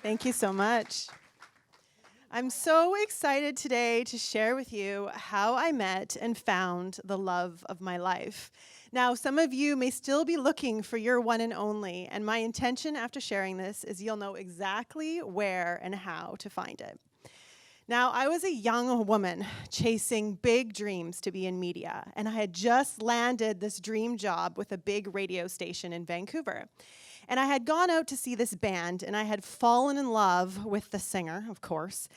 Thank you so much. I'm so excited today to share with you how I met and found the love of my life. Now, some of you may still be looking for your one and only, and my intention after sharing this is you'll know exactly where and how to find it. Now, I was a young woman chasing big dreams to be in media, and I had just landed this dream job with a big radio station in Vancouver. And I had gone out to see this band, and I had fallen in love with the singer, of course.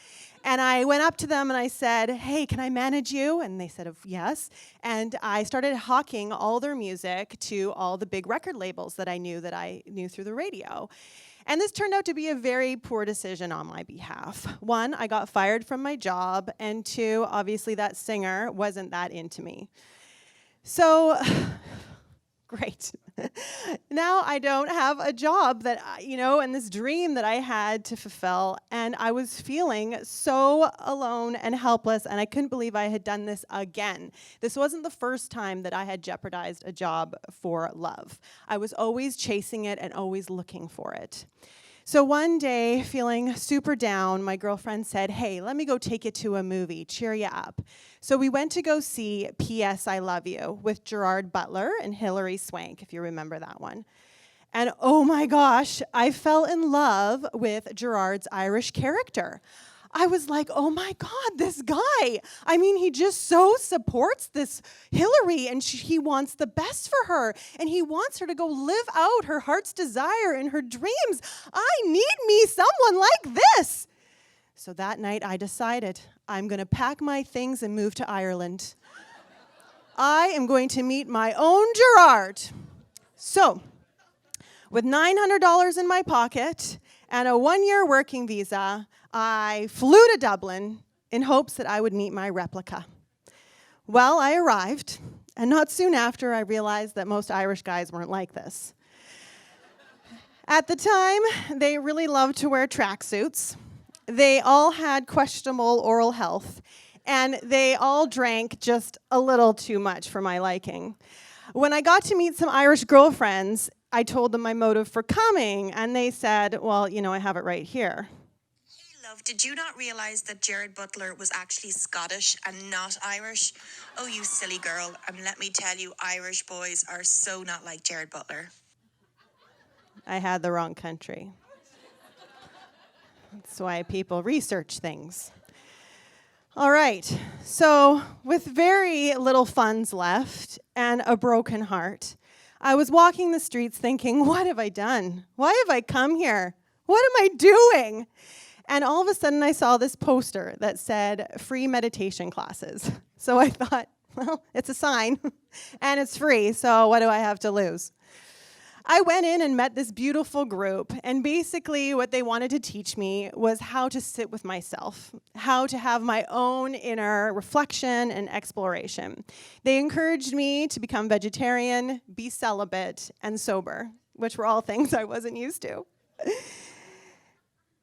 And I went up to them and I said, "Hey, can I manage you?" And they said, "Yes." And I started hawking all their music to all the big record labels that I knew through the radio. And this turned out to be a very poor decision on my behalf. One, I got fired from my job, and two, obviously that singer wasn't that into me. So, great. Now I don't have a job and this dream that I had to fulfill, and I was feeling so alone and helpless, and I couldn't believe I had done this again. This wasn't the first time that I had jeopardized a job for love. I was always chasing it and always looking for it. So one day, feeling super down, my girlfriend said, "Hey, let me go take you to a movie, cheer you up." So we went to go see P.S. I Love You with Gerard Butler and Hilary Swank, if you remember that one. And oh my gosh, I fell in love with Gerard's Irish character. I was like, oh my God, this guy. I mean, he just so supports this Hillary, and he wants the best for her, and he wants her to go live out her heart's desire and her dreams. I need me someone like this. So that night I decided I'm going to pack my things and move to Ireland. I am going to meet my own Gerard. So, with $900 in my pocket and a 1-year working visa, I flew to Dublin in hopes that I would meet my replica. Well, I arrived, and not soon after, I realized that most Irish guys weren't like this. At the time, they really loved to wear tracksuits. They all had questionable oral health, and they all drank just a little too much for my liking. When I got to meet some Irish girlfriends, I told them my motive for coming, and they said, "Well, I have it right here." Hey, love, did you not realize that Gerard Butler was actually Scottish and not Irish? Oh, you silly girl. Let me tell you, Irish boys are so not like Gerard Butler. I had the wrong country. That's why people research things. All right, so with very little funds left and a broken heart, I was walking the streets thinking, what have I done? Why have I come here? What am I doing? And all of a sudden I saw this poster that said free meditation classes. So I thought, well, it's a sign and it's free, so what do I have to lose? I went in and met this beautiful group, and basically what they wanted to teach me was how to sit with myself, how to have my own inner reflection and exploration. They encouraged me to become vegetarian, be celibate, and sober, which were all things I wasn't used to.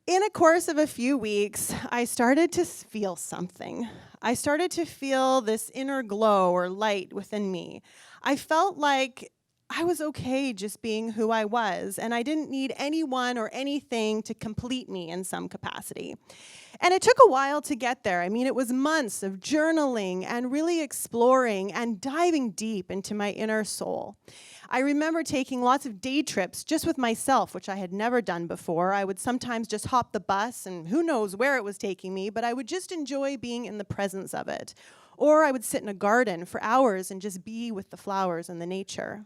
In a course of a few weeks, I started to feel something. I started to feel this inner glow or light within me. I felt like I was okay just being who I was, and I didn't need anyone or anything to complete me in some capacity. And it took a while to get there. I mean, it was months of journaling and really exploring and diving deep into my inner soul. I remember taking lots of day trips just with myself, which I had never done before. I would sometimes just hop the bus, and who knows where it was taking me, but I would just enjoy being in the presence of it. Or I would sit in a garden for hours and just be with the flowers and the nature.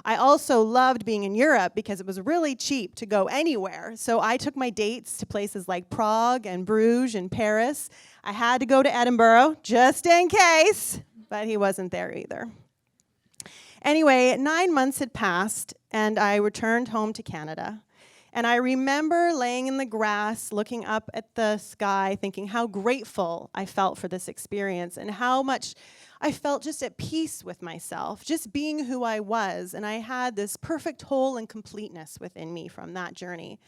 I also loved being in Europe because it was really cheap to go anywhere. So I took my dates to places like Prague and Bruges and Paris. I had to go to Edinburgh just in case, but he wasn't there either. Anyway, 9 months had passed, and I returned home to Canada. And I remember laying in the grass, looking up at the sky, thinking how grateful I felt for this experience and how much I felt just at peace with myself, just being who I was. And I had this perfect whole and completeness within me from that journey.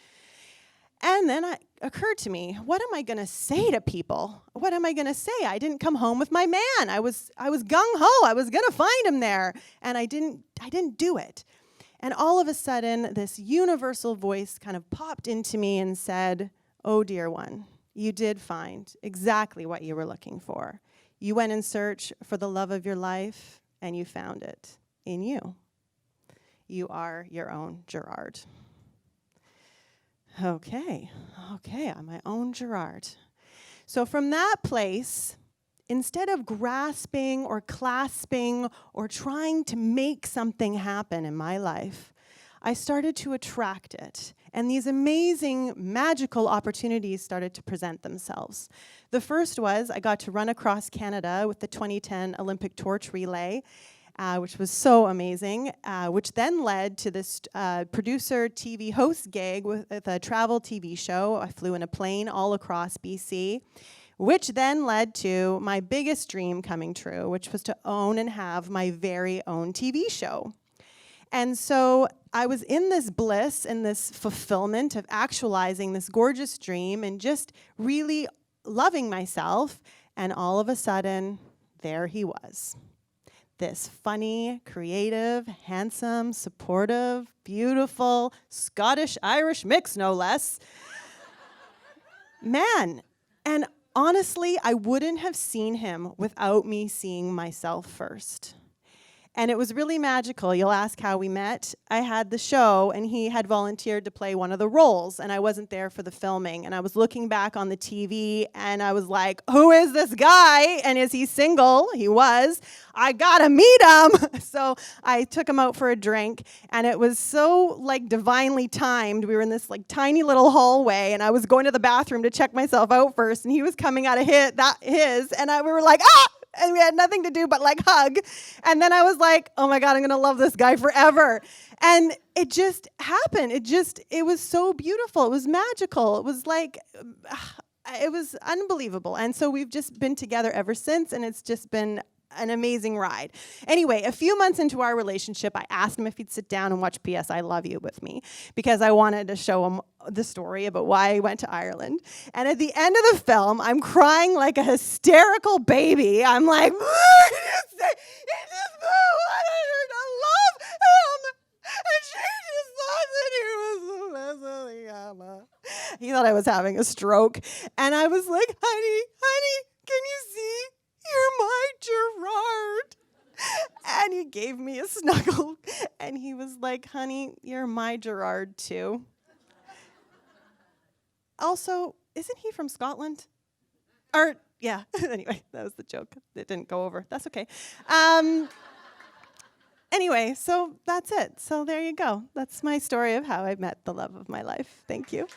And then it occurred to me, what am I going to say to people? What am I going to say? I didn't come home with my man. I was gung-ho. I was going to find him there. And I didn't do it. And all of a sudden, this universal voice kind of popped into me and said, "Oh, dear one, you did find exactly what you were looking for. You went in search for the love of your life, and you found it in you. You are your own Gerard." Okay, I'm my own Gerard. So from that place, instead of grasping or clasping or trying to make something happen in my life, I started to attract it. And these amazing, magical opportunities started to present themselves. The first was I got to run across Canada with the 2010 Olympic torch relay, which was so amazing, which then led to this producer TV host gig with a travel TV show. I flew in a plane all across BC, which then led to my biggest dream coming true, which was to own and have my very own TV show. And so I was in this bliss and this fulfillment of actualizing this gorgeous dream and just really loving myself. And all of a sudden, there he was. This funny, creative, handsome, supportive, beautiful, Scottish-Irish mix, no less, man. And honestly, I wouldn't have seen him without me seeing myself first. And it was really magical. You'll ask how we met. I had the show, and he had volunteered to play one of the roles, and I wasn't there for the filming. And I was looking back on the TV, and I was like, who is this guy? And is he single? He was. I gotta meet him. So I took him out for a drink, and it was so divinely timed. We were in this tiny little hallway, and I was going to the bathroom to check myself out first, and he was coming out of his, and we were like, ah! And we had nothing to do but hug. And then I was like, oh my God, I'm gonna love this guy forever. And it just happened. It was so beautiful. It was magical. It was it was unbelievable. And so we've just been together ever since, and it's just been an amazing ride. Anyway, a few months into our relationship, I asked him if he'd sit down and watch P.S. I Love You with me, because I wanted to show him the story about why I went to Ireland. And at the end of the film, I'm crying like a hysterical baby. I'm like, I just wanted her to love him. And she just thought that he was the best. He thought I was having a stroke. And I was like, honey, can you see? You're my Gerard. And he gave me a snuggle. And he was like, honey, you're my Gerard too. Also, isn't he from Scotland? Or, yeah, anyway, that was the joke. It didn't go over. That's okay. Anyway, so that's it. So there you go. That's my story of how I met the love of my life. Thank you.